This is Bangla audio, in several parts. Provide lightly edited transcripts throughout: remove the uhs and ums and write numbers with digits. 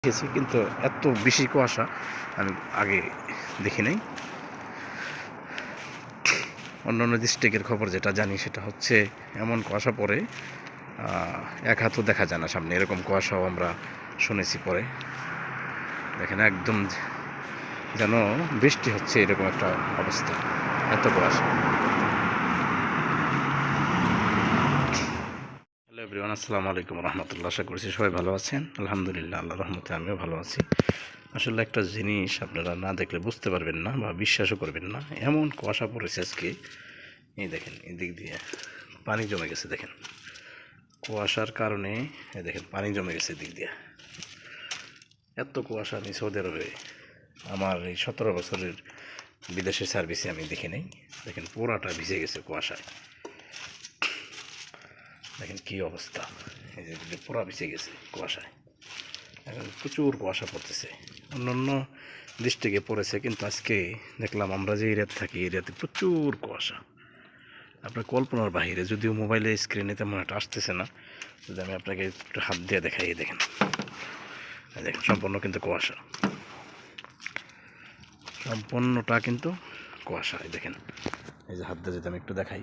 দেখেছি, কিন্তু এত বেশি কুয়াশা আমি আগে দেখি নাই। অন্যান্য ডিস্ট্রিক্টের খবর যেটা জানি সেটা হচ্ছে এমন কুয়াশা পড়ে এক হাতও দেখা যায় না সামনে, এরকম কুয়াশাও আমরা শুনেছি পরে। দেখেন একদম যেন বৃষ্টি হচ্ছে এরকম একটা অবস্থা, এত কুয়াশা। হ্যালো এভরিওয়ান, আসসালামু আলাইকুম রহমতুল্লাহ। আশা করছি সবাই ভালো আছেন। আলহামদুলিল্লাহ, আল্লাহর রহমতে আমিও ভালো আছি। আসলে একটা জিনিস আপনারা না দেখলে বুঝতে পারবেন না বা বিশ্বাসও করবেন না, এমন কুয়াশা পড়েছে আজকে। এই দেখেন, এদিক দিয়ে পানি জমে গেছে। দেখেন কুয়াশার কারণে এই দেখেন পানি জমে গেছে এদিক দিয়ে। এত কুয়াশা আমি সৌদি আরবে আমার এই 17 বছরের বিদেশের সার্ভিসে আমি দেখি নাই। দেখেন পুরাটা ভিজে গেছে কুয়াশায়। দেখেন কি অবস্থা, এই যে পুরা ভিজে গেছে কুয়াশায়। এখন প্রচুর কুয়াশা পড়তেছে। অন্যান্য ডিস্ট্রিক্টে পড়েছে, কিন্তু আজকে দেখলাম আমরা যে এরিয়াতে থাকি এরিয়াতে প্রচুর কুয়াশা, আপনার কল্পনার বাহিরে। যদিও মোবাইলে স্ক্রিনে তেমন একটা আসতেছে না, যদি আমি আপনাকে একটু হাত দিয়ে দেখাই। দেখেন, দেখেন সম্পূর্ণ কিন্তু কুয়াশা, সম্পূর্ণটা কিন্তু কুয়াশা। দেখেন এই যে হাত দিয়ে যদি আমি একটু দেখাই,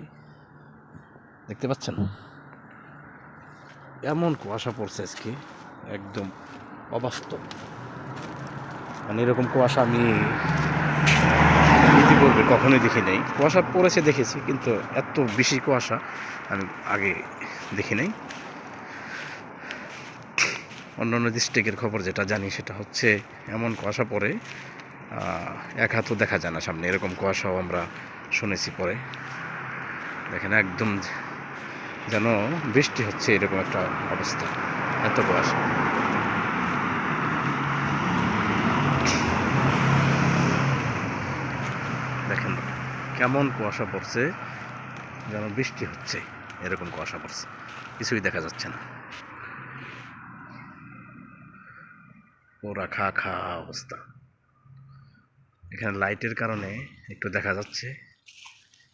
দেখতে পাচ্ছেন এমন কুয়াশা পড়ছে আজকে, একদম অবাস্তব। মানে এরকম কুয়াশা আমি ইতিপূর্বে কখনোই দেখি নাই। কুয়াশা পড়েছে দেখেছি, কিন্তু এত বেশি কুয়াশা আমি আগে দেখি নাই। অন্যান্য ডিস্ট্রিক্টের খবর যেটা জানি সেটা হচ্ছে এমন কুয়াশা পড়ে এক হাতও দেখা যায় না সামনে, এরকম কুয়াশাও আমরা শুনেছি পরে। দেখেন একদম যেন বৃষ্টি হচ্ছে এরকম একটা অবস্থা, এত কুয়াশা। দেখেন কেমন কুয়াশা পড়ছে, যেন বৃষ্টি হচ্ছে এরকম কুয়াশা পড়ছে, কিছুই দেখা যাচ্ছে না। পুরা খা খা অবস্থা। এখানে লাইটের কারণে একটু দেখা যাচ্ছে,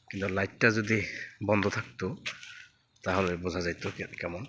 কিন্তু লাইটটা যদি বন্ধ থাকতো তাহলে বোঝা যেত কেমন।